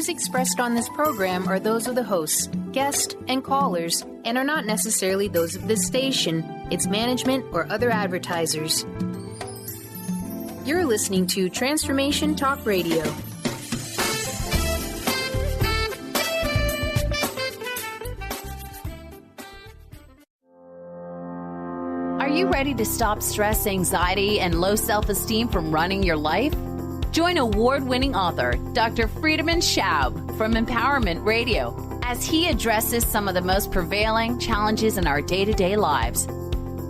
views expressed on this program are those of the hosts, guests, and callers, and are not necessarily those of this station, its management, or other advertisers. You're listening to Transformation Talk Radio. Are you ready to stop stress, anxiety, and low self-esteem from running your life? Join award-winning author Dr. Friedemann Schaub from Empowerment Radio as he addresses some of the most prevailing challenges in our day-to-day lives.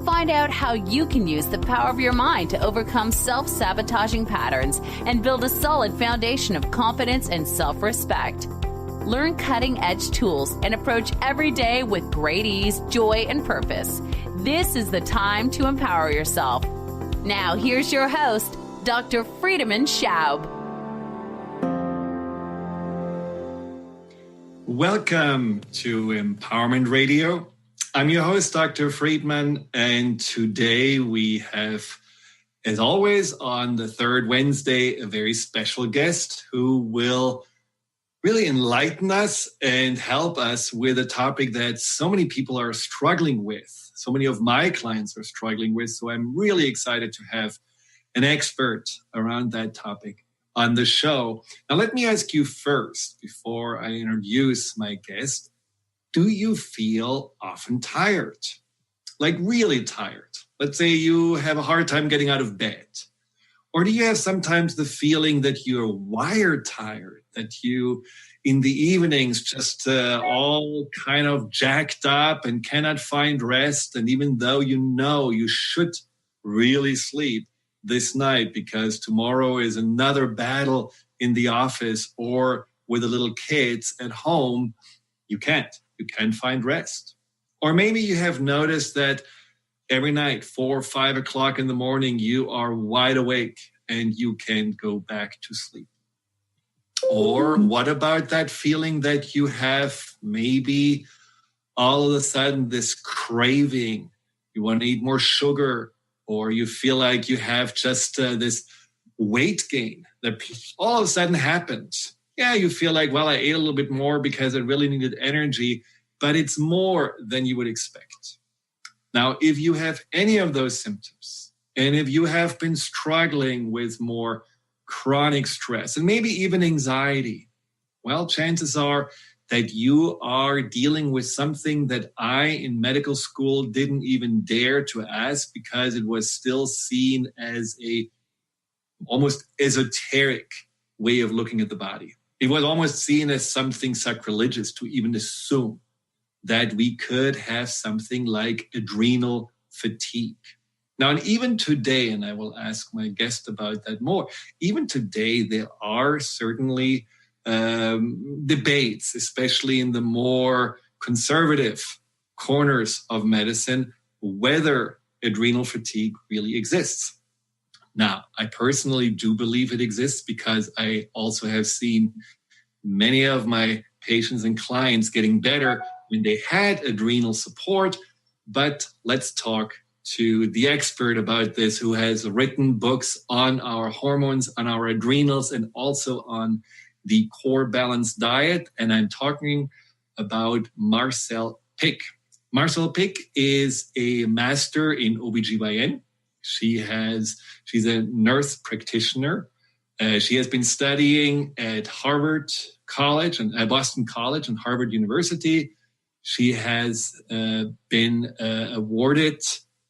Find out how you can use the power of your mind to overcome self-sabotaging patterns and build a solid foundation of confidence and self-respect. Learn cutting-edge tools and approach every day with great ease, joy, and purpose. This is the time to empower yourself. Now, here's your host, Dr. Friedemann Schaub. Welcome to Empowerment Radio. I'm your host, Dr. Friedemann, and today we have, as always, on the third Wednesday, a very special guest who will really enlighten us and help us with a topic that so many people are struggling with. So many of my clients are struggling with, so I'm really excited to have an expert around that topic on the show. Now, let me ask you first, before I introduce my guest, do you feel often tired? Like really tired? Let's say you have a hard time getting out of bed. Or do you have sometimes the feeling that you're wired tired, that you, in the evenings, just all kind of jacked up and cannot find rest, and even though you know you should really sleep this night because tomorrow is another battle in the office or with the little kids at home, you can't find rest. Or maybe you have noticed that every night, 4 or 5 o'clock in the morning, you are wide awake and you can't go back to sleep. Or what about that feeling that you have maybe all of a sudden this craving, you want to eat more sugar, or you feel like you have just this weight gain that all of a sudden happened. Yeah, you feel like, well, I ate a little bit more because I really needed energy, but it's more than you would expect. Now, if you have any of those symptoms, and if you have been struggling with more chronic stress and maybe even anxiety, well, chances are that you are dealing with something that I in medical school didn't even dare to ask because it was still seen as a almost esoteric way of looking at the body. It was almost seen as something sacrilegious to even assume that we could have something like adrenal fatigue. Now, and even today, and I will ask my guest about that more, even today there are certainly debates, especially in the more conservative corners of medicine, whether adrenal fatigue really exists. Now, I personally do believe it exists because I also have seen many of my patients and clients getting better when they had adrenal support. But let's talk to the expert about this, who has written books on our hormones, on our adrenals, and also on the core balanced diet. And I'm talking about Marcel Pick. Marcel Pick is a master in OBGYN. She's a nurse practitioner. She has been studying at Harvard College and at Boston College and Harvard University. She has been awarded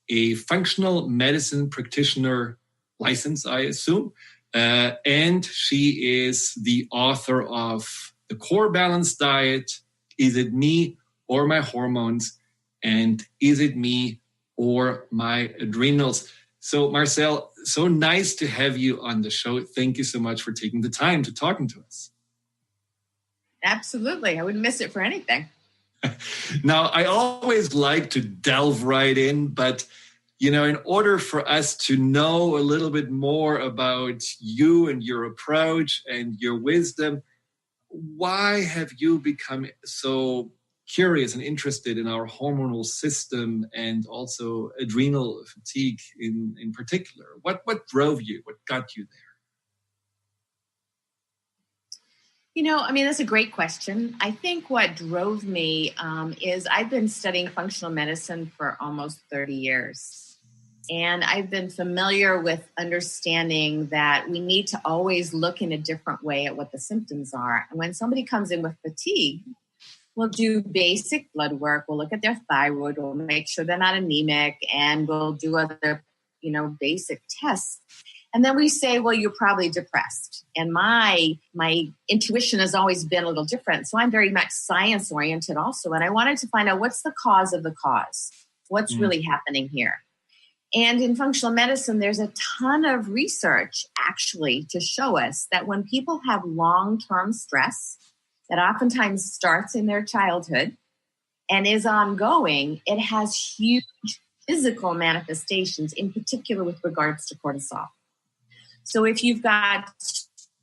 a functional medicine practitioner license, I assume. And she is the author of The Core Balanced Diet, Is It Me or My Hormones? And Is It Me or My Adrenals? So, Marcel, so nice to have you on the show. Thank you so much for taking the time to talking to us. Absolutely. I wouldn't miss it for anything. Now, I always like to delve right in, but in order for us to know a little bit more about you and your approach and your wisdom, why have you become so curious and interested in our hormonal system and also adrenal fatigue in particular? What drove you? What got you there? That's a great question. I think what drove me is I've been studying functional medicine for almost 30 years. And I've been familiar with understanding that we need to always look in a different way at what the symptoms are. And when somebody comes in with fatigue, we'll do basic blood work. We'll look at their thyroid. We'll make sure they're not anemic. And we'll do other, basic tests. And then we say, well, you're probably depressed. And my intuition has always been a little different. So I'm very much science oriented also. And I wanted to find out what's the cause of the cause. What's really happening here? And in functional medicine, there's a ton of research actually to show us that when people have long-term stress that oftentimes starts in their childhood and is ongoing, it has huge physical manifestations, in particular with regards to cortisol. So if you've got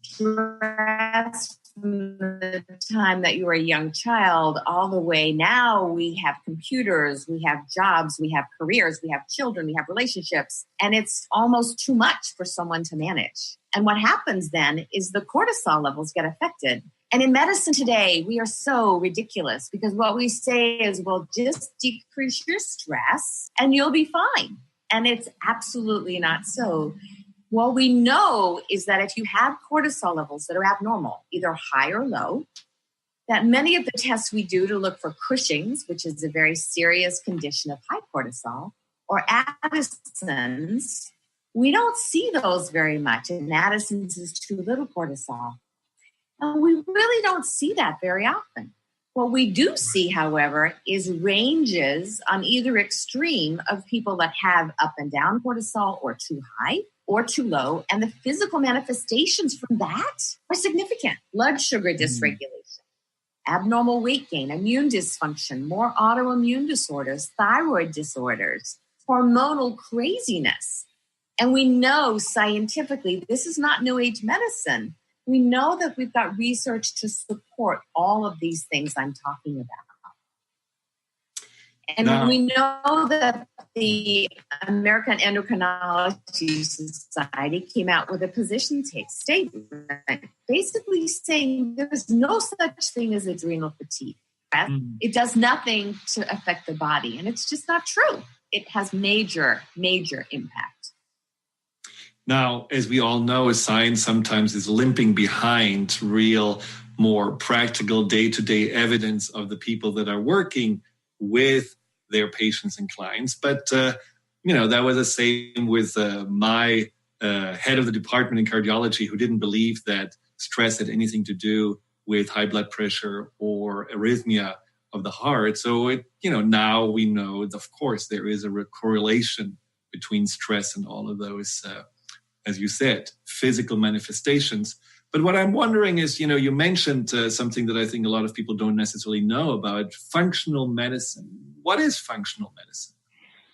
stress from the time that you were a young child all the way now, we have computers, we have jobs, we have careers, we have children, we have relationships, and it's almost too much for someone to manage. And what happens then is the cortisol levels get affected. And in medicine today, we are so ridiculous because what we say is, well, just decrease your stress and you'll be fine. And it's absolutely not so. What we know is that if you have cortisol levels that are abnormal, either high or low, that many of the tests we do to look for Cushing's, which is a very serious condition of high cortisol, or Addison's, we don't see those very much. And Addison's is too little cortisol. And we really don't see that very often. What we do see, however, is ranges on either extreme of people that have up and down cortisol or too high or too low. And the physical manifestations from that are significant. Blood sugar dysregulation, abnormal weight gain, immune dysfunction, more autoimmune disorders, thyroid disorders, hormonal craziness. And we know scientifically, this is not New Age medicine. We know that we've got research to support all of these things I'm talking about. And we know that the American Endocrinology Society came out with a position statement, basically saying there's no such thing as adrenal fatigue. It does nothing to affect the body. And it's just not true. It has major, major impact. Now, as we all know, science sometimes is limping behind real, more practical day-to-day evidence of the people that are working with their patients and clients. But, that was the same with my head of the department in cardiology, who didn't believe that stress had anything to do with high blood pressure or arrhythmia of the heart. So, now we know, of course, there is a correlation between stress and all of those as you said, physical manifestations. But what I'm wondering is, you mentioned something that I think a lot of people don't necessarily know about, functional medicine. What is functional medicine?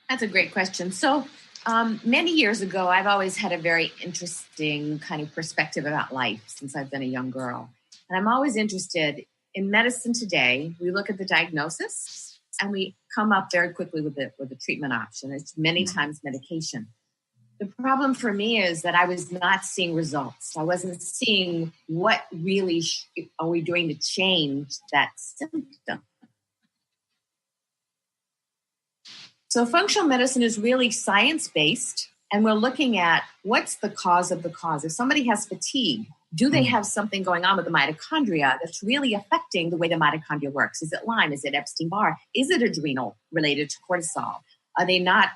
That's a great question. So many years ago, I've always had a very interesting kind of perspective about life since I've been a young girl. And I'm always interested in medicine today. We look at the diagnosis and we come up very quickly with a treatment option. It's many times medication. The problem for me is that I was not seeing results. I wasn't seeing what really are we doing to change that symptom. So functional medicine is really science-based, and we're looking at what's the cause of the cause. If somebody has fatigue, do they have something going on with the mitochondria that's really affecting the way the mitochondria works? Is it Lyme? Is it Epstein-Barr? Is it adrenal related to cortisol? Are they not,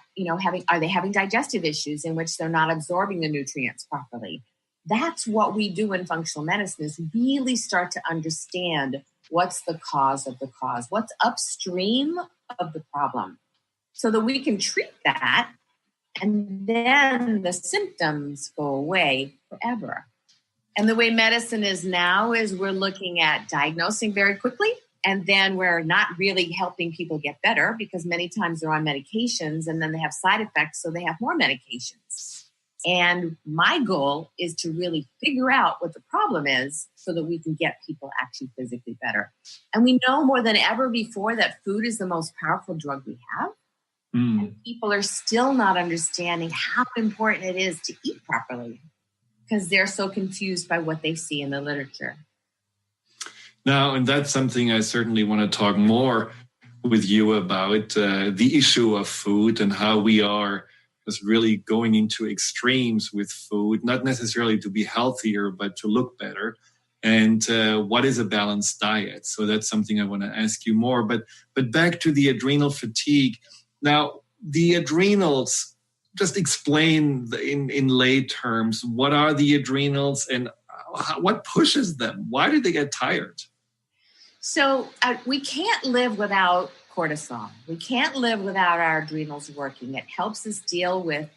are they having digestive issues in which they're not absorbing the nutrients properly? That's what we do in functional medicine, is really start to understand what's the cause of the cause, what's upstream of the problem, so that we can treat that and then the symptoms go away forever. And the way medicine is now is we're looking at diagnosing very quickly, and then we're not really helping people get better because many times they're on medications and then they have side effects, so they have more medications. And my goal is to really figure out what the problem is so that we can get people actually physically better. And we know more than ever before that food is the most powerful drug we have. And people are still not understanding how important it is to eat properly because they're so confused by what they see in the literature. Now, and that's something I certainly want to talk more with you about, the issue of food and how we are just really going into extremes with food, not necessarily to be healthier, but to look better. And what is a balanced diet? So that's something I want to ask you more. But back to the adrenal fatigue. Now, the adrenals, just explain in lay terms, what are the adrenals and what pushes them? Why do they get tired? So we can't live without cortisol. We can't live without our adrenals working. It helps us deal with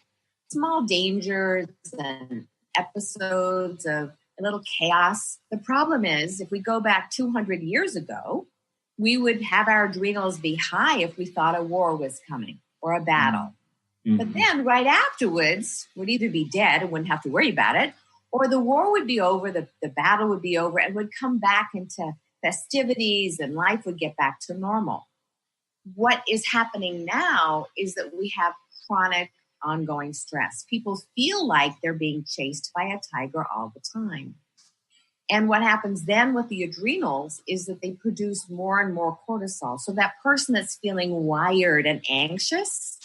small dangers and episodes of a little chaos. The problem is, if we go back 200 years ago, we would have our adrenals be high if we thought a war was coming or a battle. Mm-hmm. But then right afterwards, we'd either be dead and wouldn't have to worry about it, or the war would be over, the battle would be over, and would come back into festivities and life would get back to normal. What is happening now is that we have chronic ongoing stress. People feel like they're being chased by a tiger all the time. And what happens then with the adrenals is that they produce more and more cortisol. So that person that's feeling wired and anxious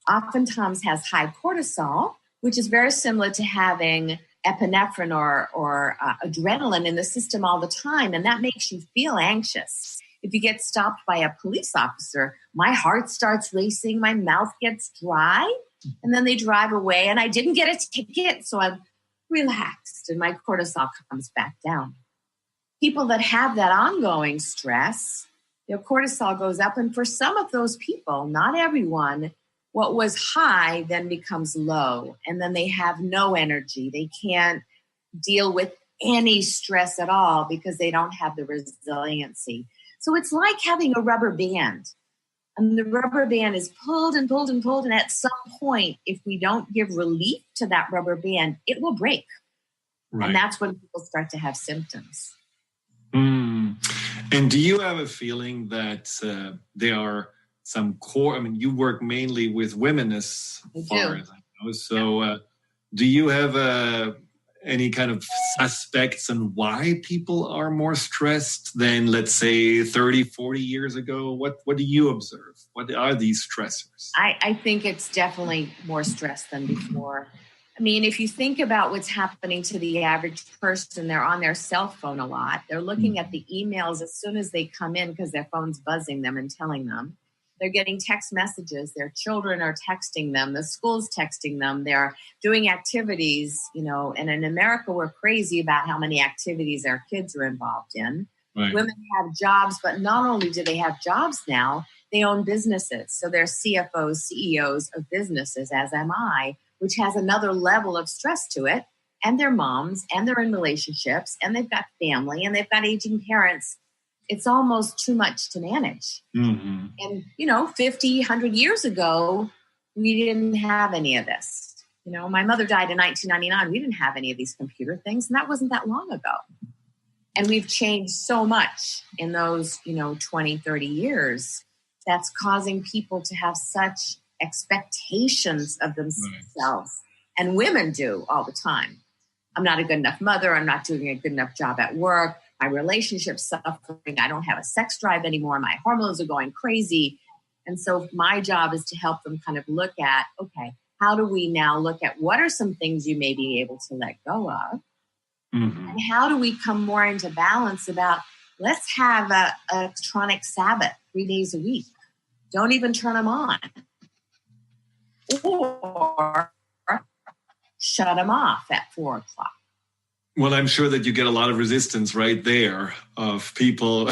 oftentimes has high cortisol, which is very similar to having epinephrine or adrenaline in the system all the time. And that makes you feel anxious. If you get stopped by a police officer, my heart starts racing, my mouth gets dry, and then they drive away and I didn't get a ticket, so I'm relaxed and my cortisol comes back down. People that have that ongoing stress, their cortisol goes up. And for some of those people, not everyone, what was high then becomes low, and then they have no energy. They can't deal with any stress at all because they don't have the resiliency. So it's like having a rubber band, and the rubber band is pulled and pulled and pulled. And at some point, if we don't give relief to that rubber band, it will break. Right. And that's when people start to have symptoms. And do you have a feeling that there are some core, I mean, you work mainly with women as far as I know. So do you have any kind of suspects on why people are more stressed than, let's say, 30, 40 years ago? What do you observe? What are these stressors? I think it's definitely more stress than before. I mean, if you think about what's happening to the average person, they're on their cell phone a lot. They're looking at the emails as soon as they come in because their phone's buzzing them and telling them. They're getting text messages. Their children are texting them. The school's texting them. They're doing activities, and in America, we're crazy about how many activities our kids are involved in. Right. Women have jobs, but not only do they have jobs now, they own businesses. So they're CFOs, CEOs of businesses, as am I, which has another level of stress to it. And they're moms, and they're in relationships, and they've got family, and they've got aging parents. It's almost too much to manage. Mm-hmm. And, 50, 100 years ago, we didn't have any of this. My mother died in 1999. We didn't have any of these computer things, and that wasn't that long ago. And we've changed so much in those, 20, 30 years. That's causing people to have such expectations of themselves. Right. And women do all the time. I'm not a good enough mother. I'm not doing a good enough job at work. My relationship's suffering. I don't have a sex drive anymore. My hormones are going crazy. And so my job is to help them kind of look at, okay, how do we now look at what are some things you may be able to let go of? Mm-hmm. And how do we come more into balance about, let's have an electronic Sabbath 3 days a week. Don't even turn them on. Or shut them off at 4 o'clock. Well, I'm sure that you get a lot of resistance right there of people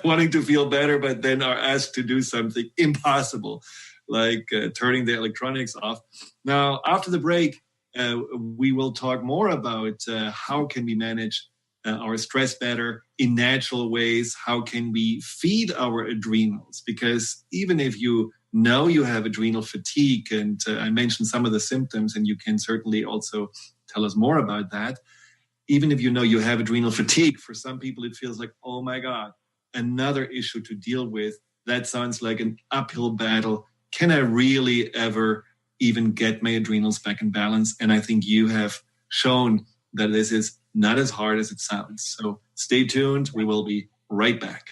wanting to feel better, but then are asked to do something impossible, like turning the electronics off. Now, after the break, we will talk more about how can we manage our stress better in natural ways. How can we feed our adrenals? Because even if you know you have adrenal fatigue, and I mentioned some of the symptoms, and you can certainly also tell us more about that. Even if you know you have adrenal fatigue, for some people it feels like, oh my God, another issue to deal with. That sounds like an uphill battle. Can I really ever even get my adrenals back in balance? And I think you have shown that this is not as hard as it sounds. So stay tuned. We will be right back.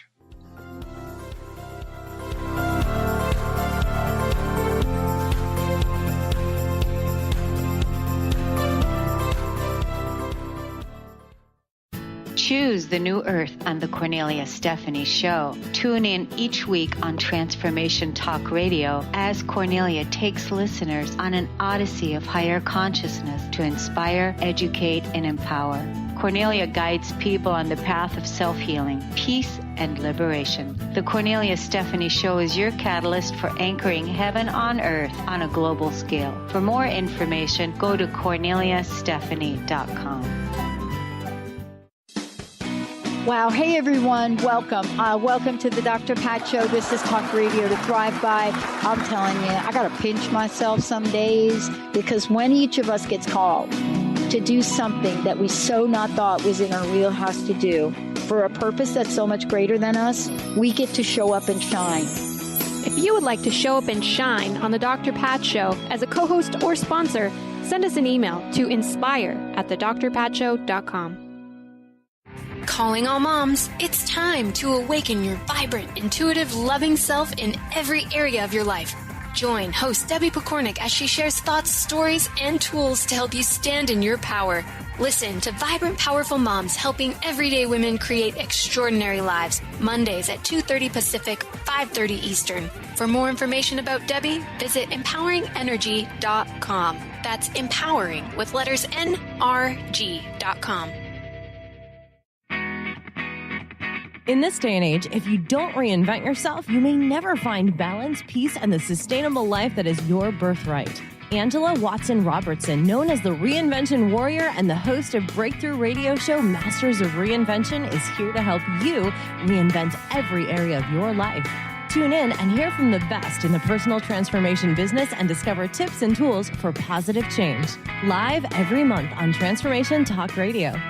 Choose the new earth on the Cornelia Stephanie Show. Tune in each week on Transformation Talk Radio as Cornelia takes listeners on an odyssey of higher consciousness to inspire, educate, and empower. Cornelia guides people on the path of self-healing, peace, and liberation. The Cornelia Stephanie Show is your catalyst for anchoring heaven on earth on a global scale. For more information, go to corneliastephanie.com. Wow. Hey, everyone. Welcome. Welcome to the Dr. Pat Show. This is Talk Radio to Thrive By. I'm telling you, I got to pinch myself some days because when each of us gets called to do something that we so not thought was in our wheelhouse to do for a purpose that's so much greater than us, we get to show up and shine. If you would like to show up and shine on the Dr. Pat Show as a co-host or sponsor, send us an email to inspire@thedrpatshow.com. Calling all moms, it's time to awaken your vibrant, intuitive, loving self in every area of your life. Join host Debbie Pokornik as she shares thoughts, stories, and tools to help you stand in your power. Listen to Vibrant, Powerful Moms helping everyday women create extraordinary lives. Mondays at 2:30 Pacific, 5:30 Eastern. For more information about Debbie, visit empoweringenergy.com. That's empowering with letters NRG.com. In this day and age, if you don't reinvent yourself, you may never find balance, peace, and the sustainable life that is your birthright. Angela Watson Robertson, known as the Reinvention Warrior and the host of breakthrough radio show Masters of Reinvention, is here to help you reinvent every area of your life. Tune in and hear from the best in the personal transformation business and discover tips and tools for positive change. Live every month on Transformation Talk Radio.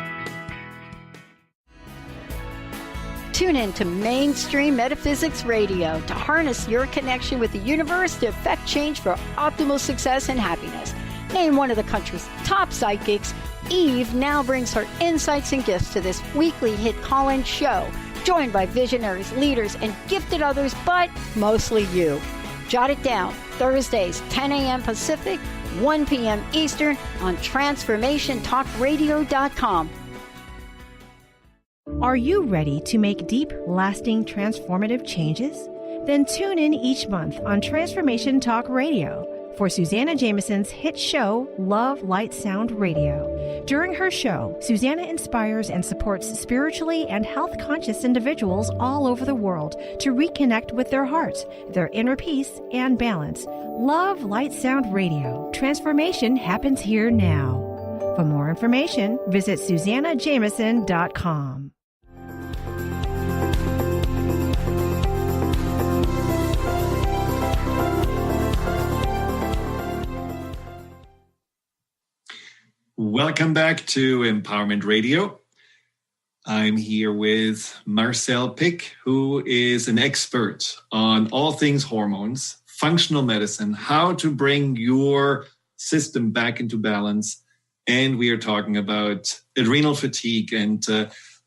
Tune in to Mainstream Metaphysics Radio to harness your connection with the universe to effect change for optimal success and happiness. Named one of the country's top psychics, Eve now brings her insights and gifts to this weekly hit call-in show, joined by visionaries, leaders, and gifted others, but mostly you. Jot it down. Thursdays, 10 a.m. Pacific, 1 p.m. Eastern on TransformationTalkRadio.com. Are you ready to make deep, lasting, transformative changes? Then tune in each month on Transformation Talk Radio for Susanna Jameson's hit show, Love, Light, Sound Radio. During her show, Susanna inspires and supports spiritually and health-conscious individuals all over the world to reconnect with their hearts, their inner peace, and balance. Love, Light, Sound Radio. Transformation happens here now. For more information, visit SusannaJameson.com. Welcome back to Empowerment Radio. I'm here with Marcel Pick, who is an expert on all things hormones, functional medicine, how to bring your system back into balance. And we are talking about adrenal fatigue. And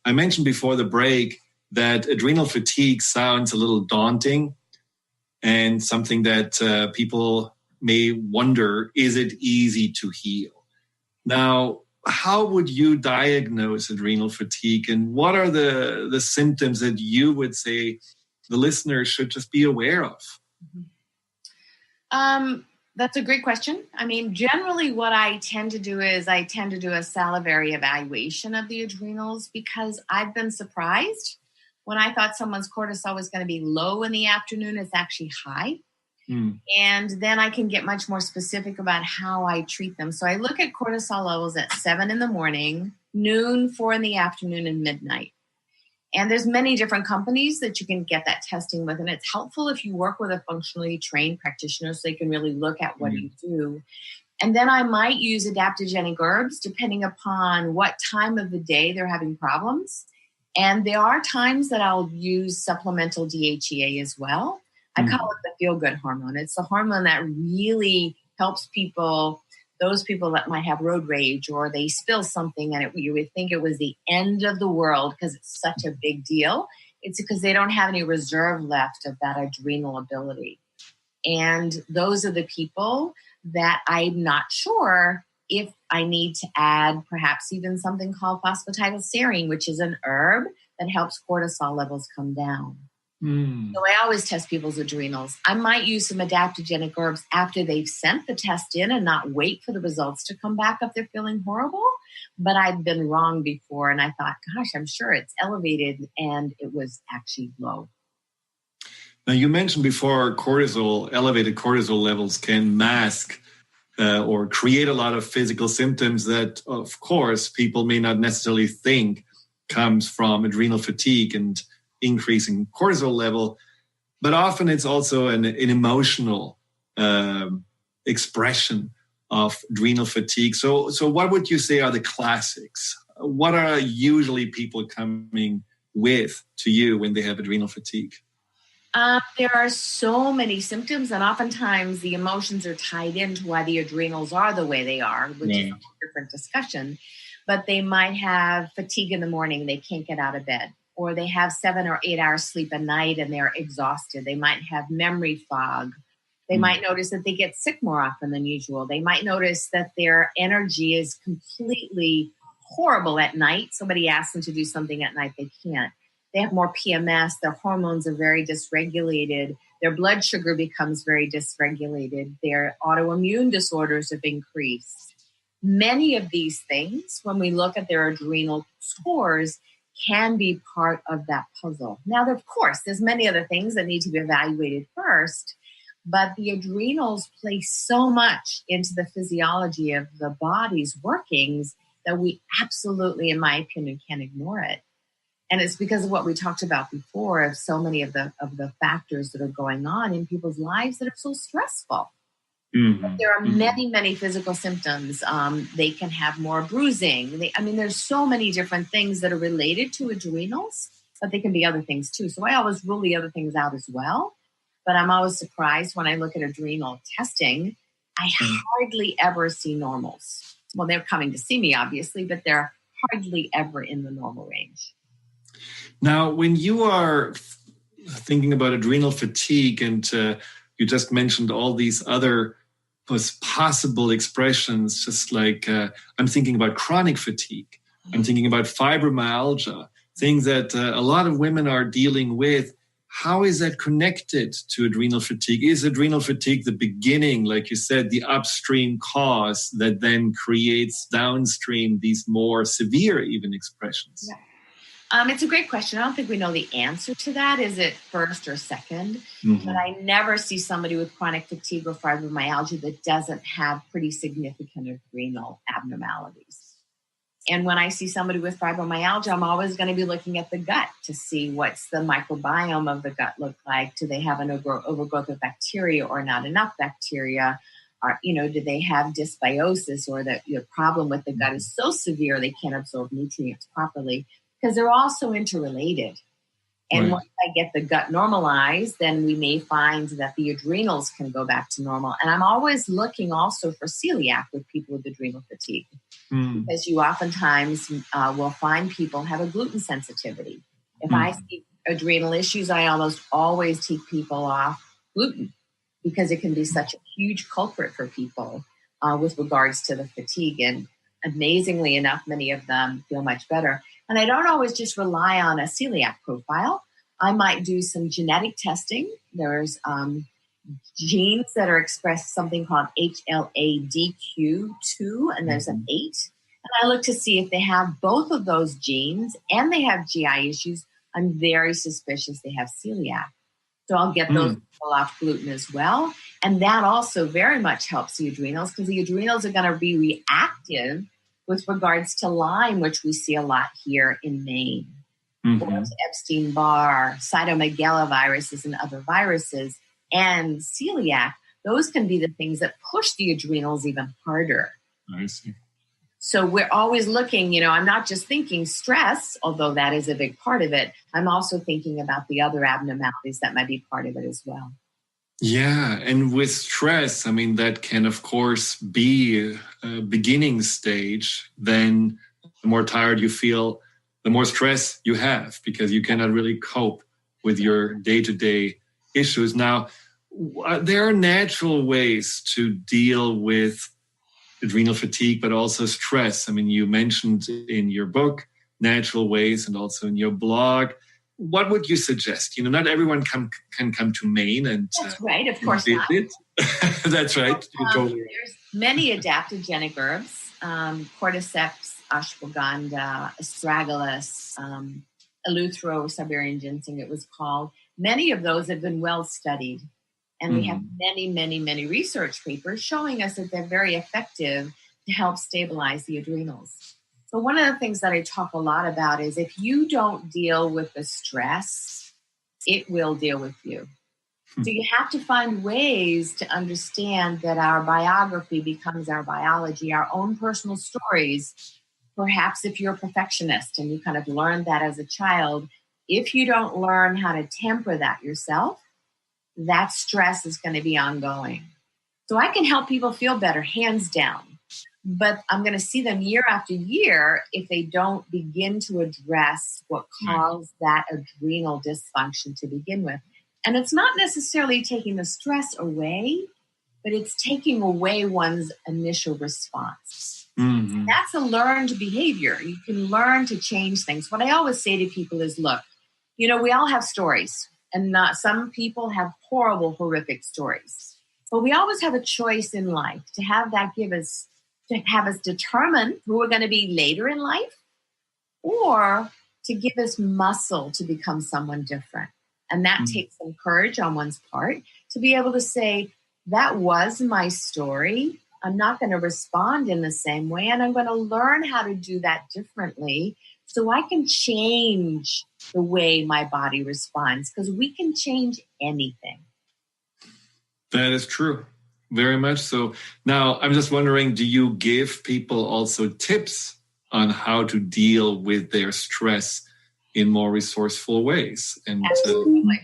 I mentioned before the break that adrenal fatigue sounds a little daunting and something that people may wonder, is it easy to heal? Now, how would you diagnose adrenal fatigue, and what are the symptoms that you would say the listeners should just be aware of? That's a great question. I mean, generally what I tend to do is I tend to do a salivary evaluation of the adrenals, because I've been surprised when I thought someone's cortisol was going to be low in the afternoon, it's actually high. And then I can get much more specific about how I treat them. So I look at cortisol levels at 7 in the morning, noon, 4 in the afternoon, and midnight. And there's many different companies that you can get that testing with. And it's helpful if you work with a functionally trained practitioner so they can really look at what you do. And then I might use adaptogenic herbs depending upon what time of the day they're having problems. And there are times that I'll use supplemental DHEA as well. I call it the feel-good hormone. It's the hormone that really helps people those people that might have road rage or they spill something and you would think it was the end of the world because it's such a big deal. It's because they don't have any reserve left of that adrenal ability. And those are the people that I'm not sure if I need to add perhaps even something called phosphatidylserine, which is an herb that helps cortisol levels come down. So I always test people's adrenals. I might use some adaptogenic herbs after they've sent the test in and not wait for the results to come back if they're feeling horrible. But I've been wrong before and I thought, gosh, I'm sure it's elevated, and it was actually low. Now, you mentioned before elevated cortisol levels can mask or create a lot of physical symptoms that, of course, people may not necessarily think comes from adrenal fatigue and increasing cortisol level, but often it's also an emotional expression of adrenal fatigue. So what would you say are the classics? What are usually people coming with to you when they have adrenal fatigue? There are so many symptoms, and oftentimes the emotions are tied into why the adrenals are the way they are, which is a different discussion. But they might have fatigue in the morning, they can't get out of bed. Or they have 7 or 8 hours sleep a night and they're exhausted. They might have memory fog. They might notice that they get sick more often than usual. They might notice that their energy is completely horrible at night. Somebody asks them to do something at night, they can't. They have more PMS. Their hormones are very dysregulated. Their blood sugar becomes very dysregulated. Their autoimmune disorders have increased. Many of these things, when we look at their adrenal scores, can be part of that puzzle. Now, of course, there's many other things that need to be evaluated first, but the adrenals play so much into the physiology of the body's workings that we absolutely, in my opinion, can't ignore it. And it's because of what we talked about before, of so many of the factors that are going on in people's lives that are so stressful. There are many, many physical symptoms. They can have more bruising. There's so many different things that are related to adrenals, but they can be other things too. So I always rule the other things out as well. But I'm always surprised when I look at adrenal testing, I hardly ever see normals. Well, they're coming to see me, obviously, but they're hardly ever in the normal range. Now, when you are thinking about adrenal fatigue, and you just mentioned all these other possible expressions, just like I'm thinking about chronic fatigue, I'm thinking about fibromyalgia, things that a lot of women are dealing with. How is that connected to adrenal fatigue? Is adrenal fatigue the beginning, like you said, the upstream cause that then creates downstream these more severe even expressions? Yeah. It's a great question. I don't think we know the answer to that. Is it first or second? But I never see somebody with chronic fatigue or fibromyalgia that doesn't have pretty significant adrenal abnormalities. And when I see somebody with fibromyalgia, I'm always going to be looking at the gut to see what's the microbiome of the gut look like. Do they have an overgrowth of bacteria or not enough bacteria? Or, do they have dysbiosis, or the problem with the gut is so severe they can't absorb nutrients properly? Because they're all so interrelated. And once I get the gut normalized, then we may find that the adrenals can go back to normal. And I'm always looking also for celiac with people with adrenal fatigue. Because you oftentimes will find people have a gluten sensitivity. If I see adrenal issues, I almost always take people off gluten because it can be such a huge culprit for people with regards to the fatigue. And amazingly enough, many of them feel much better. And I don't always just rely on a celiac profile. I might do some genetic testing. There's genes that are expressed something called HLA-DQ2, and there's an 8. And I look to see if they have both of those genes and they have GI issues. I'm very suspicious they have celiac. So I'll get those people off gluten as well. And that also very much helps the adrenals, because the adrenals are going to be reactive with regards to Lyme, which we see a lot here in Maine, or to Epstein-Barr, cytomegaloviruses and other viruses, and celiac. Those can be the things that push the adrenals even harder. I see. So we're always looking, I'm not just thinking stress, although that is a big part of it. I'm also thinking about the other abnormalities that might be part of it as well. Yeah, and with stress, I mean, that can, of course, be a beginning stage. Then the more tired you feel, the more stress you have because you cannot really cope with your day-to-day issues. Now, there are natural ways to deal with adrenal fatigue, but also stress. I mean, you mentioned in your book natural ways and also in your blog. What would you suggest? Not everyone can come to Maine and that's right, of course not. That's right. There's many adaptogenic herbs, cordyceps, ashwagandha, astragalus, eleuthero, Siberian ginseng it was called. Many of those have been well studied. And we have many, many, many research papers showing us that they're very effective to help stabilize the adrenals. So one of the things that I talk a lot about is if you don't deal with the stress, it will deal with you. So you have to find ways to understand that our biography becomes our biology, our own personal stories. Perhaps if you're a perfectionist and you kind of learned that as a child, if you don't learn how to temper that yourself, that stress is going to be ongoing. So I can help people feel better, hands down. But I'm going to see them year after year if they don't begin to address what caused that adrenal dysfunction to begin with. And it's not necessarily taking the stress away, but it's taking away one's initial response. Mm-hmm. That's a learned behavior. You can learn to change things. What I always say to people is, look, we all have stories. And some people have horrible, horrific stories. But we always have a choice in life to have that have us determine who we're going to be later in life, or to give us muscle to become someone different. And that takes some courage on one's part to be able to say, that was my story. I'm not going to respond in the same way, and I'm going to learn how to do that differently so I can change the way my body responds, because we can change anything. That is true. Very much so. Now, I'm just wondering, do you give people also tips on how to deal with their stress in more resourceful ways? And absolutely.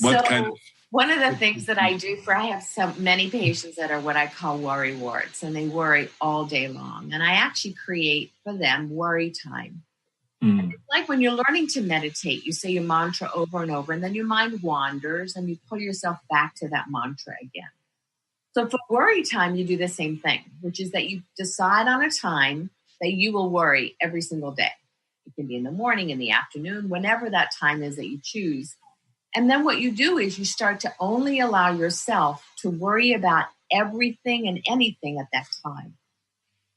Kind of? One of the things that I do I have so many patients that are what I call worry wards, and they worry all day long. And I actually create for them worry time. And it's like when you're learning to meditate, you say your mantra over and over, and then your mind wanders and you pull yourself back to that mantra again. So for worry time, you do the same thing, which is that you decide on a time that you will worry every single day. It can be in the morning, in the afternoon, whenever that time is that you choose. And then what you do is you start to only allow yourself to worry about everything and anything at that time.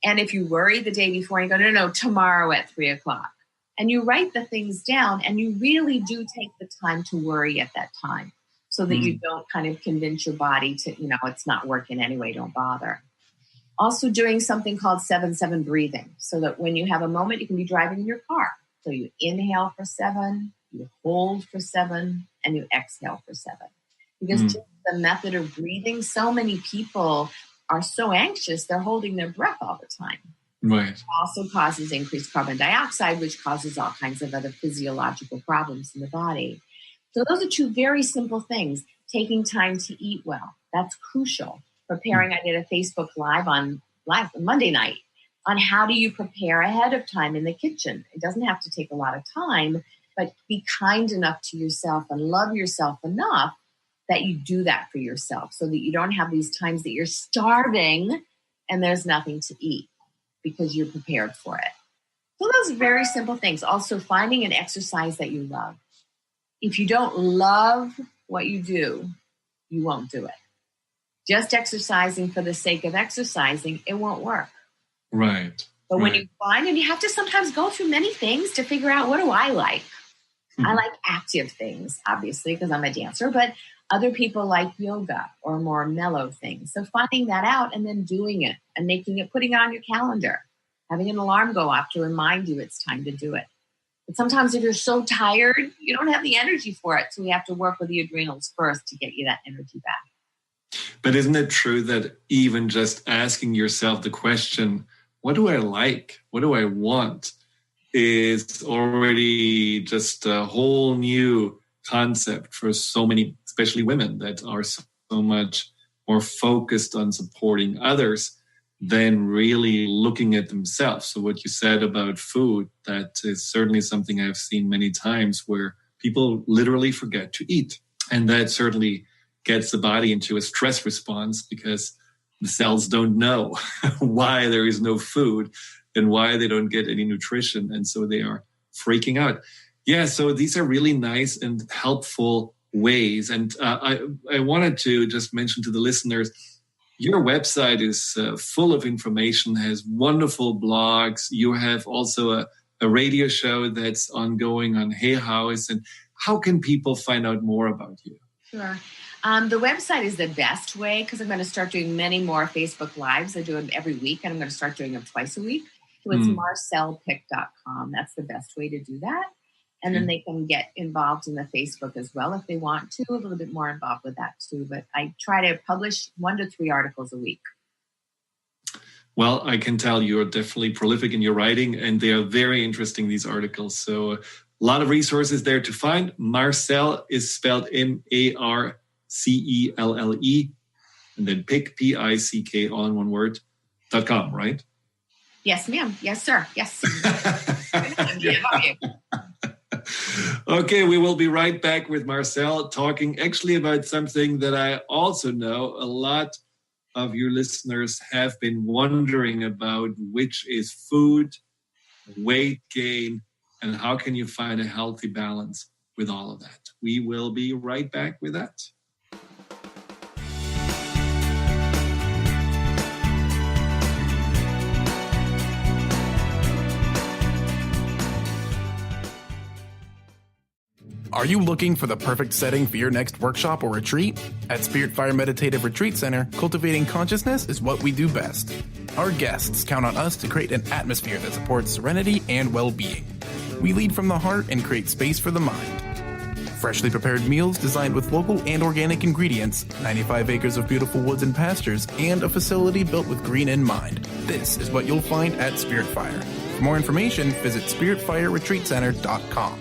And if you worry the day before, you go, no, tomorrow at 3:00. And you write the things down, and you really do take the time to worry at that time so that you don't kind of convince your body to, it's not working anyway, don't bother. Also doing something called 7-7 breathing, so that when you have a moment, you can be driving in your car. So you inhale for 7, you hold for 7, and you exhale for 7. Because just the method of breathing, so many people are so anxious, they're holding their breath all the time. Right. It also causes increased carbon dioxide, which causes all kinds of other physiological problems in the body. So those are two very simple things. Taking time to eat well. That's crucial. Preparing, I did a Facebook Live on Monday night on how do you prepare ahead of time in the kitchen. It doesn't have to take a lot of time, but be kind enough to yourself and love yourself enough that you do that for yourself so that you don't have these times that you're starving and there's nothing to eat because you're prepared for it. So those very simple things. Also finding an exercise that you love. If you don't love what you do, you won't do it. Just exercising for the sake of exercising, it won't work. Right. But when you find, and you have to sometimes go through many things to figure out, what do I like? I like active things, obviously, because I'm a dancer, but other people like yoga or more mellow things. So finding that out and then doing it and putting it on your calendar, having an alarm go off to remind you it's time to do it. But sometimes if you're so tired, you don't have the energy for it. So we have to work with the adrenals first to get you that energy back. But isn't it true that even just asking yourself the question, what do I like? What do I want? Is already just a whole new concept for so many, especially women, that are so much more focused on supporting others than really looking at themselves. So what you said about food, that is certainly something I've seen many times, where people literally forget to eat. And that certainly gets the body into a stress response, because the cells don't know why there is no food and why they don't get any nutrition. And so they are freaking out. Yeah, so these are really nice and helpful ways. And I wanted to just mention to the listeners, your website is full of information, has wonderful blogs. You have also a radio show that's ongoing on Hay House. And how can people find out more about you? Sure. The website is the best way, because I'm going to start doing many more Facebook Lives. I do them every week, and I'm going to start doing them twice a week. So it's marcelpick.com. That's the best way to do that. And then they can get involved in the Facebook as well if they want to, a little bit more involved with that too. But I try to publish 1 to 3 articles a week. Well, I can tell you're definitely prolific in your writing, and they are very interesting, these articles. So a lot of resources there to find. Marcel is spelled Marcelle, and then pick, P-I-C-K, all in one word, .com, right? Yes, ma'am. Yes, sir. Yes. Okay, we will be right back with Marcel, talking actually about something that I also know a lot of your listeners have been wondering about, which is food, weight gain, and how can you find a healthy balance with all of that. We will be right back with that. Are you looking for the perfect setting for your next workshop or retreat? At Spirit Fire Meditative Retreat Center, cultivating consciousness is what we do best. Our guests count on us to create an atmosphere that supports serenity and well-being. We lead from the heart and create space for the mind. Freshly prepared meals designed with local and organic ingredients, 95 acres of beautiful woods and pastures, and a facility built with green in mind. This is what you'll find at Spirit Fire. For more information, visit spiritfireretreatcenter.com.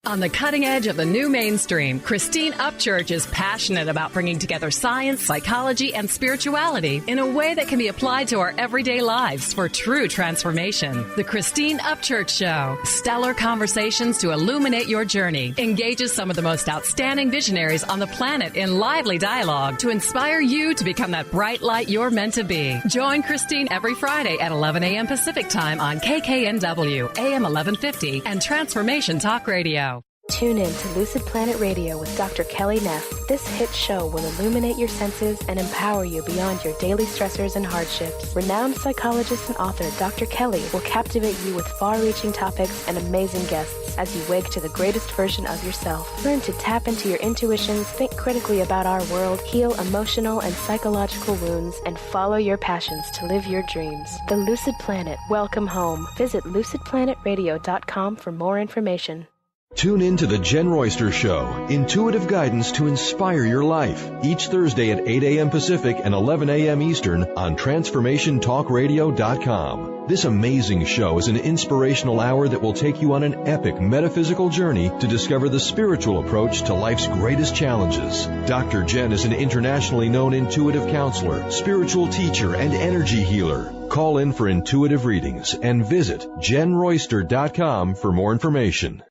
On the cutting edge of the new mainstream, Christine Upchurch is passionate about bringing together science, psychology, and spirituality in a way that can be applied to our everyday lives for true transformation. The Christine Upchurch Show, stellar conversations to illuminate your journey, engages some of the most outstanding visionaries on the planet in lively dialogue to inspire you to become that bright light you're meant to be. Join Christine every Friday at 11 a.m. Pacific Time on KKNW, AM 1150, and Transformation Talk Radio. Tune in to Lucid Planet Radio with Dr. Kelly Neff. This hit show will illuminate your senses and empower you beyond your daily stressors and hardships. Renowned psychologist and author Dr. Kelly will captivate you with far-reaching topics and amazing guests as you wake to the greatest version of yourself. Learn to tap into your intuitions, think critically about our world, heal emotional and psychological wounds, and follow your passions to live your dreams. The Lucid Planet. Welcome home. Visit lucidplanetradio.com for more information. Tune in to The Jen Royster Show, intuitive guidance to inspire your life, each Thursday at 8 a.m. Pacific and 11 a.m. Eastern on TransformationTalkRadio.com. This amazing show is an inspirational hour that will take you on an epic metaphysical journey to discover the spiritual approach to life's greatest challenges. Dr. Jen is an internationally known intuitive counselor, spiritual teacher, and energy healer. Call in for intuitive readings and visit JenRoyster.com for more information.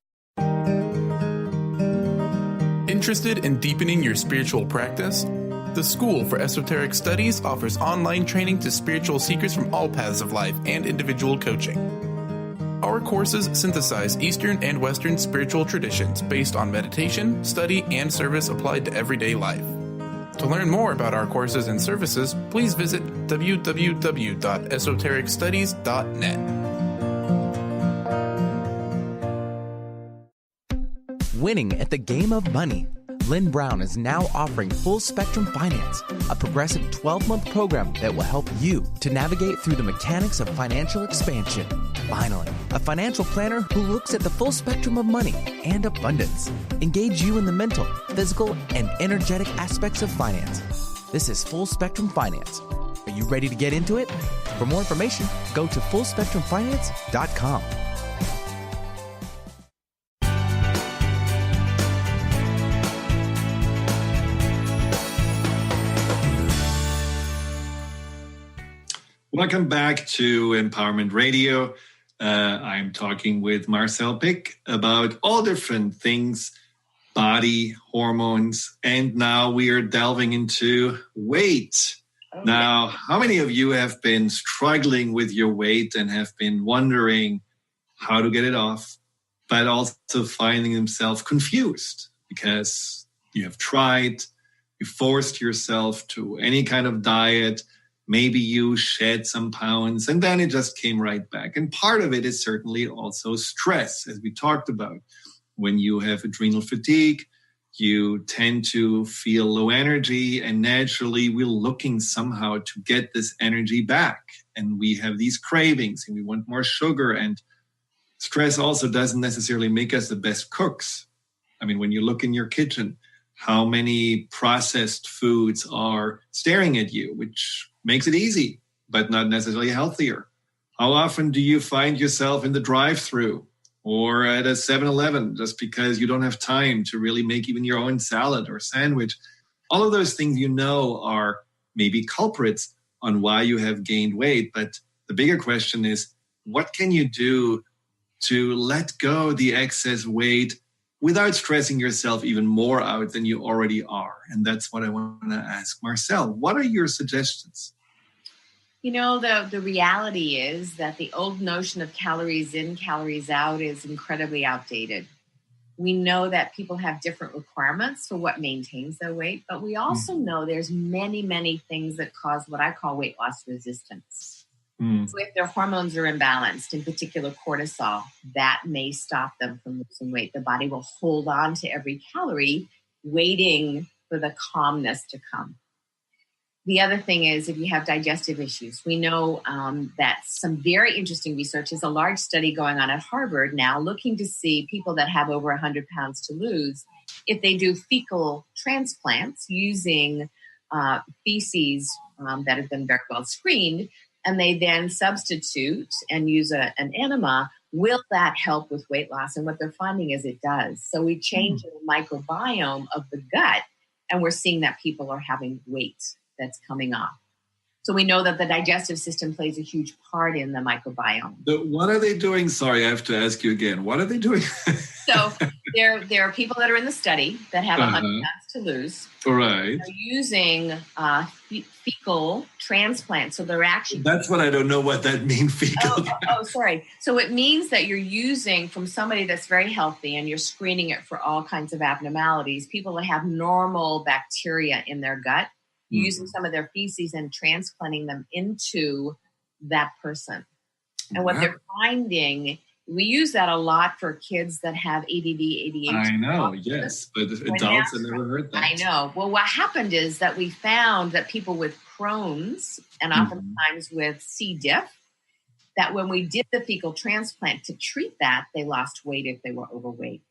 Interested in deepening your spiritual practice? The School for Esoteric Studies offers online training to spiritual seekers from all paths of life and individual coaching. Our courses synthesize Eastern and Western spiritual traditions based on meditation, study, and service applied to everyday life. To learn more about our courses and services, please visit www.esotericstudies.net. Winning at the game of money. Lynn Brown is now offering Full Spectrum Finance, a progressive 12-month program that will help you to navigate through the mechanics of financial expansion. Finally, a financial planner who looks at the full spectrum of money and abundance. Engage you in the mental, physical, and energetic aspects of finance. This is Full Spectrum Finance. Are you ready to get into it? For more information, go to fullspectrumfinance.com. Welcome back to Empowerment Radio. I'm talking with Marcel Pick about all different things, body, hormones, and now we are delving into weight. Now, how many of you have been struggling with your weight and have been wondering how to get it off, but also finding themselves confused because you have tried, you forced yourself to any kind of diet, maybe you shed some pounds, and then it just came right back. And part of it is certainly also stress, as we talked about. When you have adrenal fatigue, you tend to feel low energy, and naturally we're looking somehow to get this energy back. And we have these cravings, and we want more sugar. And stress also doesn't necessarily make us the best cooks. I mean, when you look in your kitchen, how many processed foods are staring at you, which makes it easy, but not necessarily healthier. How often do you find yourself in the drive-thru or at a 7-Eleven just because you don't have time to really make even your own salad or sandwich? All of those things are maybe culprits on why you have gained weight. But the bigger question is, what can you do to let go the excess weight without stressing yourself even more out than you already are? And that's what I want to ask Marcel. What are your suggestions? You know, the reality is that the old notion of calories in, calories out is incredibly outdated. We know that people have different requirements for what maintains their weight, but we also know there's many, many things that cause what I call weight loss resistance. So if their hormones are imbalanced, in particular cortisol, that may stop them from losing weight. The body will hold on to every calorie, waiting for the calmness to come. The other thing is if you have digestive issues, we know that some very interesting research is a large study going on at Harvard now looking to see people that have over 100 pounds to lose, if they do fecal transplants using feces that have been very well screened, and they then substitute and use an enema, will that help with weight loss? And what they're finding is it does. So we change the microbiome of the gut, and we're seeing that people are having weight that's coming off. So we know that the digestive system plays a huge part in the microbiome. What are they doing? Sorry, I have to ask you again. What are they doing? So there are people that are in the study that have 100 pounds to lose. Right. They're using fecal transplants. So they're actually... That's what I don't know what that means, fecal. Sorry. So it means that you're using from somebody that's very healthy and you're screening it for all kinds of abnormalities, people that have normal bacteria in their gut, using some of their feces and transplanting them into that person. And what they're finding, we use that a lot for kids that have ADD, ADHD. I know, yes, but adults have never heard that. I know. Well, what happened is that we found that people with Crohn's and oftentimes with C. diff, that when we did the fecal transplant to treat that, they lost weight if they were overweight.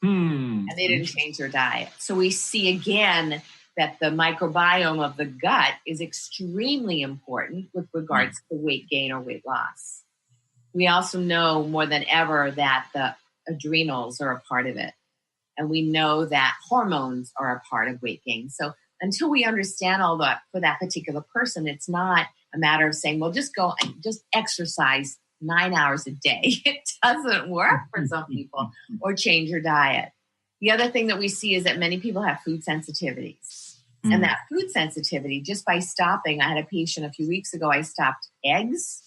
And they didn't change their diet. So we see again that the microbiome of the gut is extremely important with regards to weight gain or weight loss. We also know more than ever that the adrenals are a part of it. And we know that hormones are a part of weight gain. So until we understand all that for that particular person, it's not a matter of saying, well, just go and just exercise 9 hours a day. It doesn't work for some people, or change your diet. The other thing that we see is that many people have food sensitivities. And that food sensitivity, just by stopping, I had a patient a few weeks ago, I stopped eggs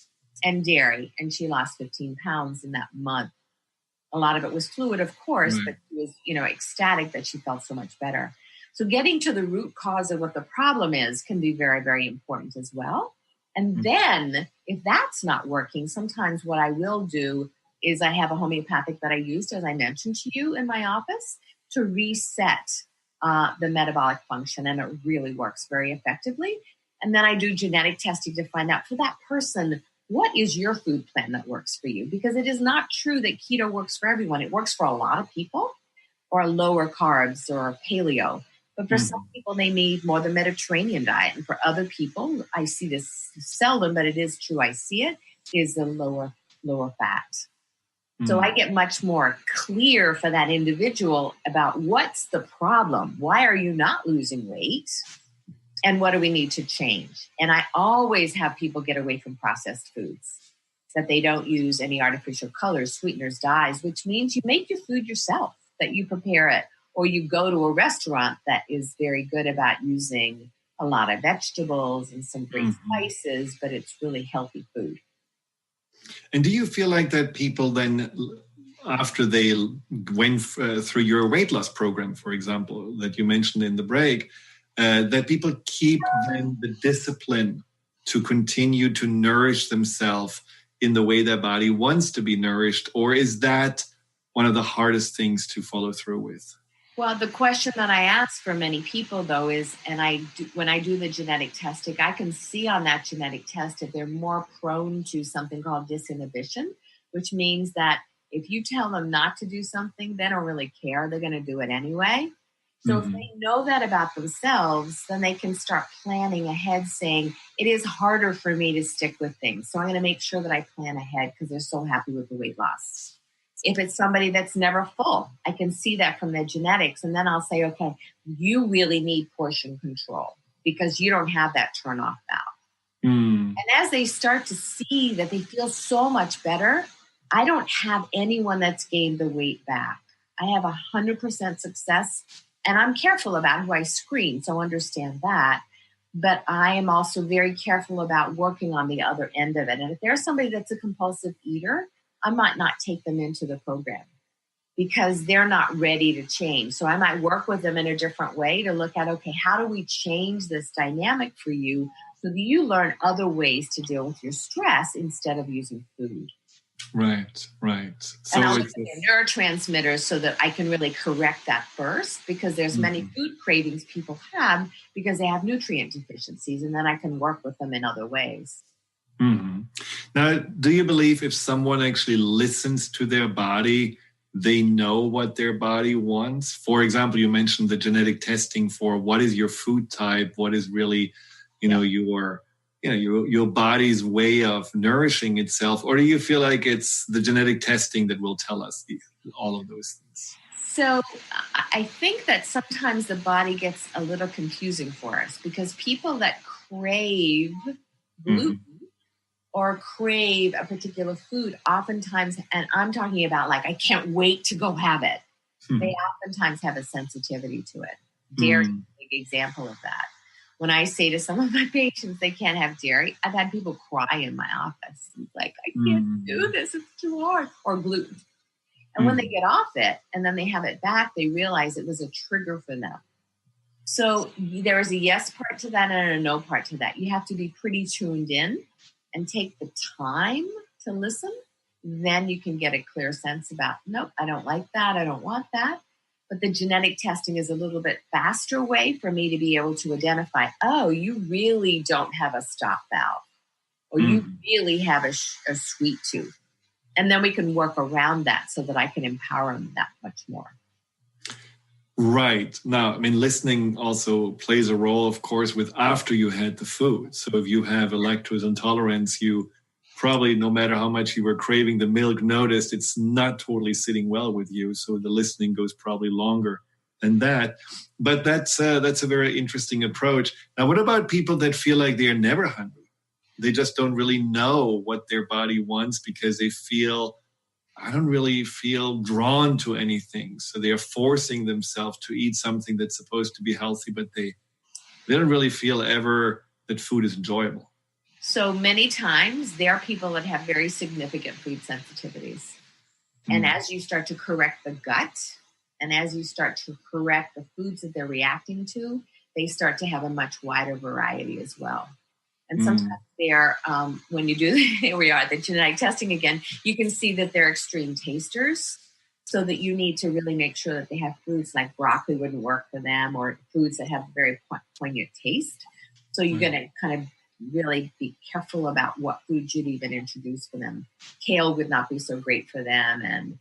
and dairy, and she lost 15 pounds in that month. A lot of it was fluid, of course, but she was, ecstatic that she felt so much better. So getting to the root cause of what the problem is can be very, very important as well. And then if that's not working, sometimes what I will do is I have a homeopathic that I used, as I mentioned to you, in my office to reset the metabolic function, and it really works very effectively. And then I do genetic testing to find out for that person, what is your food plan that works for you? Because it is not true that keto works for everyone. It works for a lot of people, or lower carbs or paleo. But for some people, they need more the Mediterranean diet. And for other people, I see this seldom, but it is true, I see it, is the lower fat. So I get much more clear for that individual about what's the problem. Why are you not losing weight? And what do we need to change? And I always have people get away from processed foods, that they don't use any artificial colors, sweeteners, dyes, which means you make your food yourself, that you prepare it, or you go to a restaurant that is very good about using a lot of vegetables and some great spices, but it's really healthy food. And do you feel like that people then, after they went through your weight loss program, for example, that you mentioned in the break, that people keep then the discipline to continue to nourish themselves in the way their body wants to be nourished? Or is that one of the hardest things to follow through with? Well, the question that I ask for many people, though, is, when I do the genetic testing, I can see on that genetic test if they're more prone to something called disinhibition, which means that if you tell them not to do something, they don't really care. They're going to do it anyway. So if they know that about themselves, then they can start planning ahead, saying, it is harder for me to stick with things. So I'm going to make sure that I plan ahead because they're so happy with the weight loss. If it's somebody that's never full, I can see that from their genetics. And then I'll say, okay, you really need portion control because you don't have that turn off valve. And as they start to see that they feel so much better, I don't have anyone that's gained the weight back. I have 100% success, and I'm careful about who I screen, so understand that. But I am also very careful about working on the other end of it. And if there's somebody that's a compulsive eater, I might not take them into the program because they're not ready to change. So I might work with them in a different way to look at, okay, how do we change this dynamic for you so that you learn other ways to deal with your stress instead of using food? Right. So and I'll look at neurotransmitters so that I can really correct that first, because there's many food cravings people have because they have nutrient deficiencies, and then I can work with them in other ways. Now, do you believe if someone actually listens to their body, they know what their body wants? For example, you mentioned the genetic testing for what is your food type, what is really, your body's way of nourishing itself, or do you feel like it's the genetic testing that will tell us all of those things? So I think that sometimes the body gets a little confusing for us because people that crave gluten or crave a particular food, oftentimes, and I'm talking about like, I can't wait to go have it. They oftentimes have a sensitivity to it. Dairy is a big example of that. When I say to some of my patients they can't have dairy, I've had people cry in my office. It's like, I can't do this, it's too hard. Or gluten. And when they get off it and then they have it back, they realize it was a trigger for them. So there is a yes part to that and a no part to that. You have to be pretty tuned in and take the time to listen. Then you can get a clear sense about, nope, I don't like that. I don't want that. But the genetic testing is a little bit faster way for me to be able to identify, oh, you really don't have a stop valve, or you really have a sweet tooth. And then we can work around that so that I can empower them that much more. Right. Now, I mean, listening also plays a role, of course, with after you had the food. So if you have a lactose intolerance, you probably, no matter how much you were craving the milk, noticed it's not totally sitting well with you. So the listening goes probably longer than that. But that's a very interesting approach. Now, what about people that feel like they're never hungry? They just don't really know what their body wants because they feel, I don't really feel drawn to anything. So they are forcing themselves to eat something that's supposed to be healthy, but they don't really feel ever that food is enjoyable. So many times there are people that have very significant food sensitivities. And as you start to correct the gut and as you start to correct the foods that they're reacting to, they start to have a much wider variety as well. And sometimes they're, when you do, here we are, the genetic testing again, you can see that they're extreme tasters, so that you need to really make sure that they have foods like broccoli wouldn't work for them, or foods that have very poignant taste. So you're going to kind of really be careful about what foods you'd even introduce for them. Kale would not be so great for them, and,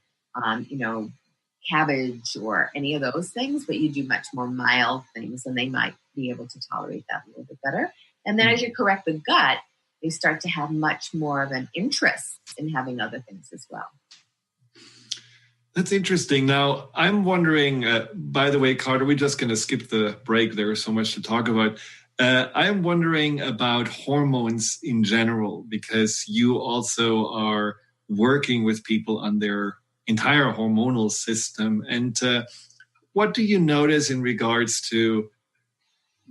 cabbage or any of those things, but you do much more mild things and they might be able to tolerate that a little bit better. And then as you correct the gut, they start to have much more of an interest in having other things as well. That's interesting. Now, I'm wondering, by the way, Carter, we're just going to skip the break. There is so much to talk about. I'm wondering about hormones in general, because you also are working with people on their entire hormonal system. And what do you notice in regards to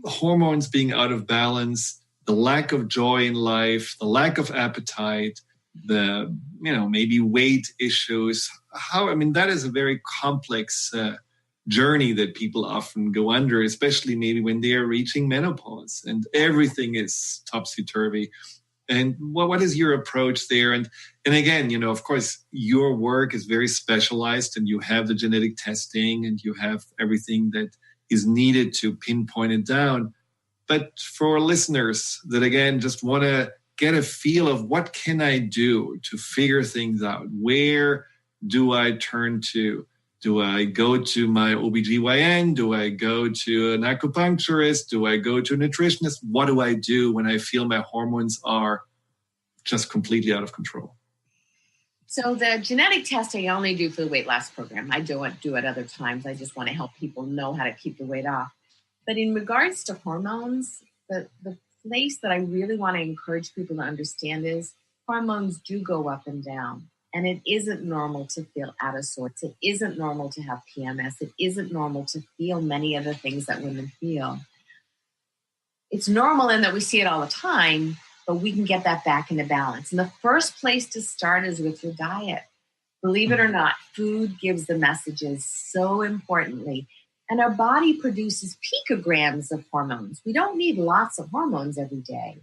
hormones being out of balance, the lack of joy in life, the lack of appetite, the, maybe weight issues? That is a very complex journey that people often go under, especially maybe when they are reaching menopause and everything is topsy-turvy. And what is your approach there? And again, of course, your work is very specialized, and you have the genetic testing and you have everything that is needed to pinpoint it down. But for listeners that, again, just want to get a feel of what can I do to figure things out? Where do I turn to? Do I go to my OBGYN? Do I go to an acupuncturist? Do I go to a nutritionist? What do I do when I feel my hormones are just completely out of control? So the genetic test I only do for the weight loss program. I don't do it other times. I just want to help people know how to keep the weight off. But in regards to hormones, the place that I really want to encourage people to understand is hormones do go up and down. And it isn't normal to feel out of sorts. It isn't normal to have PMS. It isn't normal to feel many of the things that women feel. It's normal in that we see it all the time, but we can get that back into balance. And the first place to start is with your diet. Believe it or not, food gives the messages so importantly. And our body produces picograms of hormones. We don't need lots of hormones every day,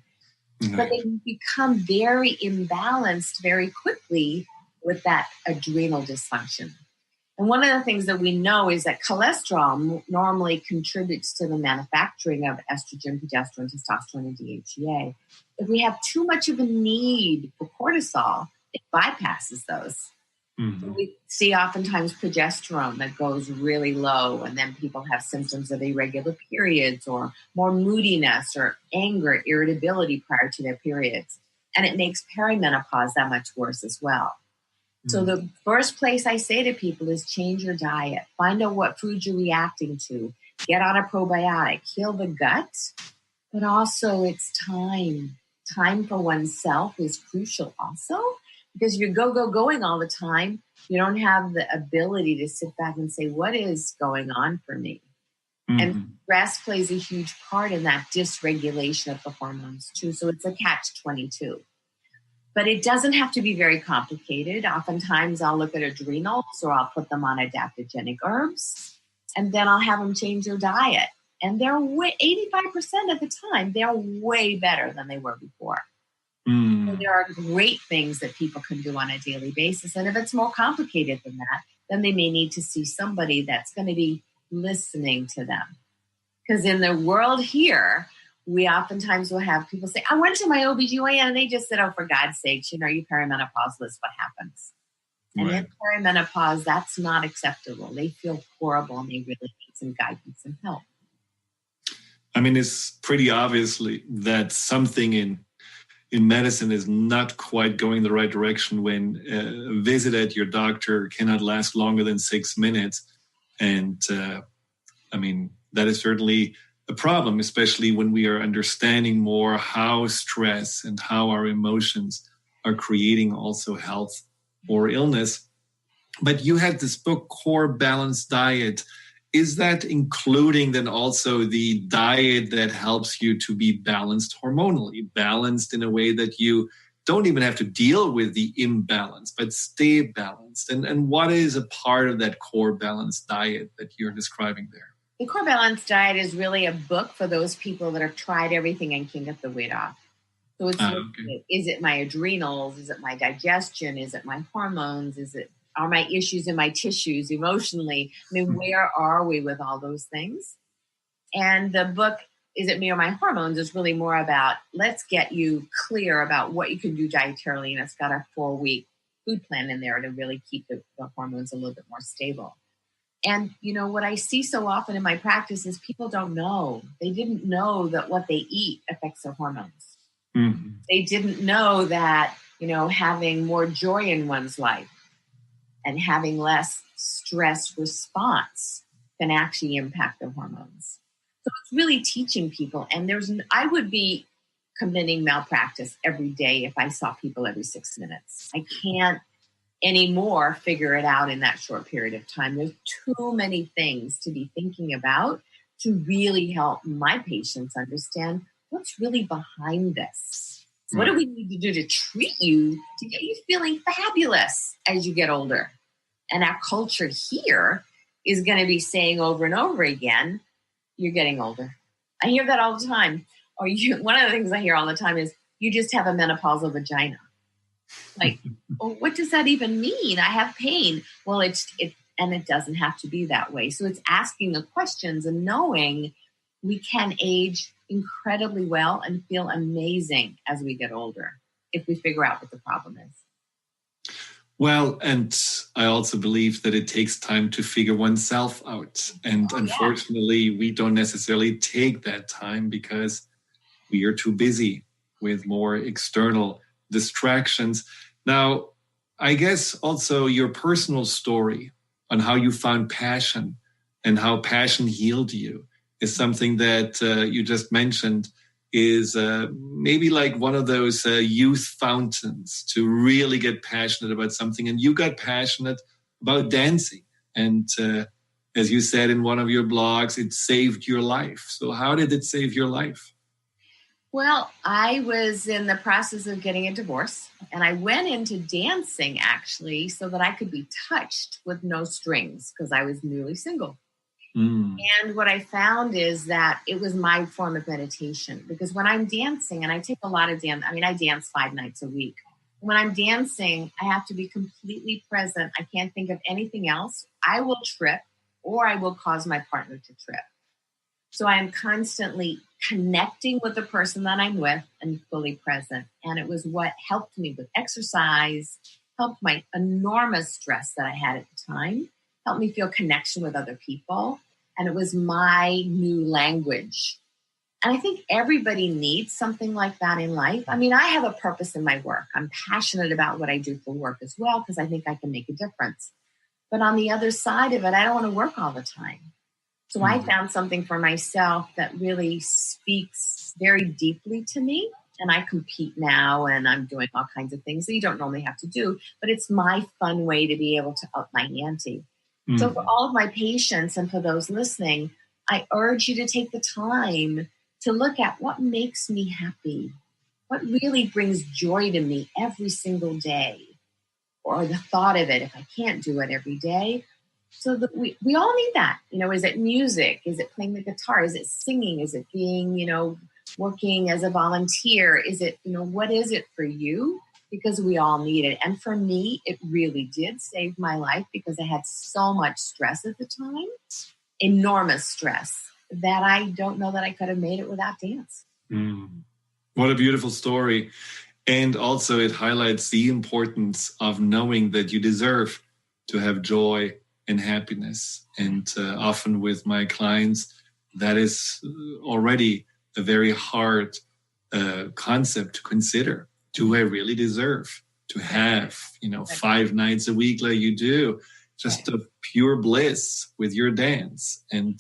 but they become very imbalanced very quickly with that adrenal dysfunction. And one of the things that we know is that cholesterol normally contributes to the manufacturing of estrogen, progesterone, testosterone, and DHEA. If we have too much of a need for cortisol, it bypasses those. Mm-hmm. We see oftentimes progesterone that goes really low, and then people have symptoms of irregular periods or more moodiness or anger, irritability prior to their periods. And it makes perimenopause that much worse as well. So the first place I say to people is change your diet. Find out what food you're reacting to. Get on a probiotic. Heal the gut. But also it's time. Time for oneself is crucial also, because you're going all the time. You don't have the ability to sit back and say, what is going on for me? Mm-hmm. And stress plays a huge part in that dysregulation of the hormones too. So it's a catch-22. But it doesn't have to be very complicated. Oftentimes I'll look at adrenals, or I'll put them on adaptogenic herbs, and then I'll have them change their diet. And they're 85% of the time, they're way better than they were before. So there are great things that people can do on a daily basis. And if it's more complicated than that, then they may need to see somebody that's going to be listening to them. Because in the world here, we oftentimes will have people say, I went to my OBGYN and they just said, oh, for God's sakes, you're perimenopausal, what happens? And in perimenopause, that's not acceptable. They feel horrible and they really need some guidance and help. It's pretty obviously that something in medicine is not quite going the right direction when a visit at your doctor cannot last longer than 6 minutes. And that is certainly a problem, especially when we are understanding more how stress and how our emotions are creating also health or illness. But you had this book, Core Balanced Diet. Is that including then also the diet that helps you to be balanced hormonally, balanced in a way that you don't even have to deal with the imbalance, but stay balanced? And what is a part of that core balanced diet that you're describing there? The Core Balanced Diet is really a book for those people that have tried everything and can't get the weight off. So it's Is it my adrenals? Is it my digestion? Is it my hormones? Are my issues in my tissues emotionally? Where are we with all those things? And the book, Is It Me or My Hormones, is really more about, let's get you clear about what you can do dietarily. And it's got a 4-week food plan in there to really keep the hormones a little bit more stable. And, what I see so often in my practice is people don't know. They didn't know that what they eat affects their hormones. Mm-hmm. They didn't know that, having more joy in one's life and having less stress response can actually impact their hormones. So it's really teaching people. And I would be committing malpractice every day if I saw people every 6 minutes. I can't anymore figure it out in that short period of time. There's too many things to be thinking about to really help my patients understand what's really behind this. So what do we need to do to treat you to get you feeling fabulous as you get older? And our culture here is going to be saying over and over again, you're getting older. I hear that all the time. Or one of the things I hear all the time is, you just have a menopausal vagina. Like, well, what does that even mean? I have pain. Well, it doesn't have to be that way. So it's asking the questions and knowing we can age incredibly well and feel amazing as we get older if we figure out what the problem is. Well, and I also believe that it takes time to figure oneself out. And unfortunately, we don't necessarily take that time because we are too busy with more external distractions. Now, I guess also your personal story on how you found passion and how passion healed you is something that you just mentioned is maybe like one of those youth fountains to really get passionate about something. And you got passionate about dancing. And as you said in one of your blogs, it saved your life. So how did it save your life? Well, I was in the process of getting a divorce, and I went into dancing actually so that I could be touched with no strings because I was newly single. And what I found is that it was my form of meditation, because when I'm dancing, and I take a lot of dance, I dance 5 nights a week. When I'm dancing, I have to be completely present. I can't think of anything else. I will trip, or I will cause my partner to trip. So I am constantly connecting with the person that I'm with and fully present. And it was what helped me with exercise, helped my enormous stress that I had at the time, helped me feel connection with other people. And it was my new language. And I think everybody needs something like that in life. I mean, I have a purpose in my work. I'm passionate about what I do for work as well, because I think I can make a difference. But on the other side of it, I don't want to work all the time. So I found something for myself that really speaks very deeply to me. And I compete now, and I'm doing all kinds of things that you don't normally have to do. But it's my fun way to be able to up my ante. So for all of my patients and for those listening, I urge you to take the time to look at what makes me happy, what really brings joy to me every single day, or the thought of it if I can't do it every day. So that we all need that. Is it music? Is it playing the guitar? Is it singing? Is it being, working as a volunteer? Is it, what is it for you? Because we all need it. And for me, it really did save my life because I had so much stress at the time, enormous stress, that I don't know that I could have made it without dance. What a beautiful story. And also it highlights the importance of knowing that you deserve to have joy and happiness. And often with my clients, that is already a very hard concept to consider. Do I really deserve to have, 5 nights a week like you do, just a pure bliss with your dance? And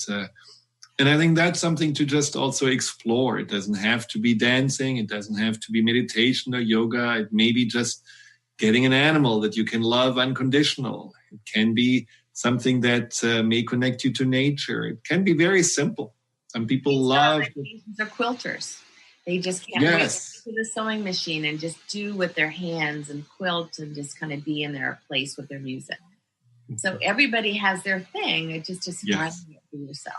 I think that's something to just also explore. It doesn't have to be dancing. It doesn't have to be meditation or yoga. It may be just getting an animal that you can love unconditional. It can be something that may connect you to nature. It can be very simple. Some people love... They're quilters. They just can't wait to the sewing machine and just do with their hands and quilt and just kind of be in their place with their music. So everybody has their thing. It just finding it for yourself.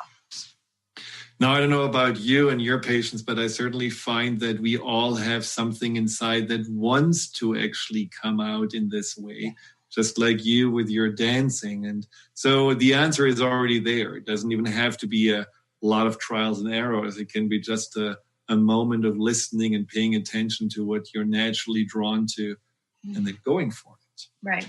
Now, I don't know about you and your patients, but I certainly find that we all have something inside that wants to actually come out in this way, just like you with your dancing. And so the answer is already there. It doesn't even have to be a lot of trials and errors. It can be just a moment of listening and paying attention to what you're naturally drawn to and then going for it. Right.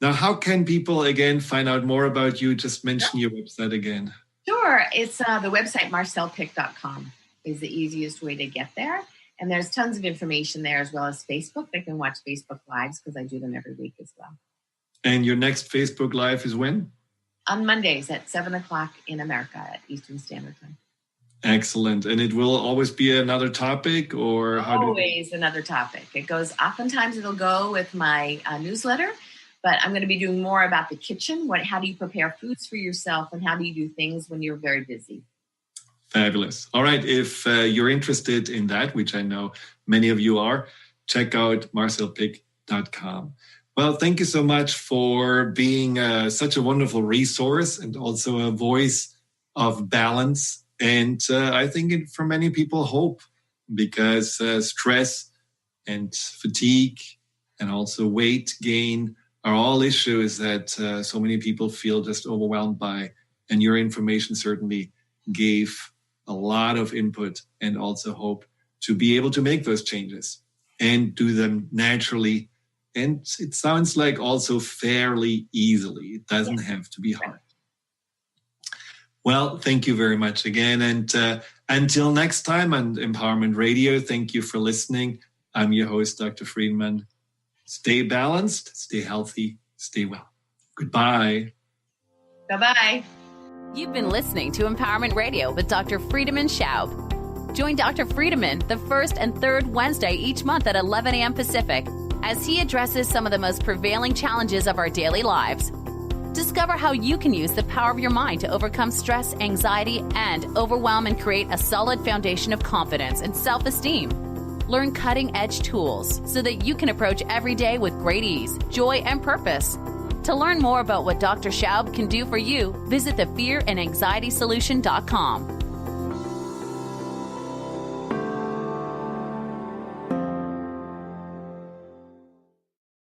Now, how can people, again, find out more about you? Just mention your website again. Sure. It's the website marcelpick.com is the easiest way to get there. And there's tons of information there, as well as Facebook. They can watch Facebook Lives because I do them every week as well. And your next Facebook Live is when? On Mondays at 7 o'clock in America at Eastern Standard Time. Excellent. And it will always be another topic, or always another topic. It goes, oftentimes it'll go with my newsletter, but I'm going to be doing more about the kitchen. How do you prepare foods for yourself, and how do you do things when you're very busy? Fabulous. All right. If you're interested in that, which I know many of you are, check out marcelpick.com. Well, thank you so much for being such a wonderful resource and also a voice of balance. And I think for many people, hope, because stress and fatigue and also weight gain are all issues that so many people feel just overwhelmed by. And your information certainly gave a lot of input and also hope to be able to make those changes and do them naturally. And it sounds like also fairly easily. It doesn't have to be hard. Well, thank you very much again. And until next time on Empowerment Radio, thank you for listening. I'm your host, Dr. Friedemann. Stay balanced, stay healthy, stay well. Goodbye. Bye-bye. You've been listening to Empowerment Radio with Dr. Friedemann Schaub. Join Dr. Friedemann the first and third Wednesday each month at 11 a.m. Pacific as he addresses some of the most prevailing challenges of our daily lives. Discover how you can use the power of your mind to overcome stress, anxiety, and overwhelm and create a solid foundation of confidence and self-esteem. Learn cutting-edge tools so that you can approach every day with great ease, joy, and purpose. To learn more about what Dr. Schaub can do for you, visit thefearandanxietysolution.com.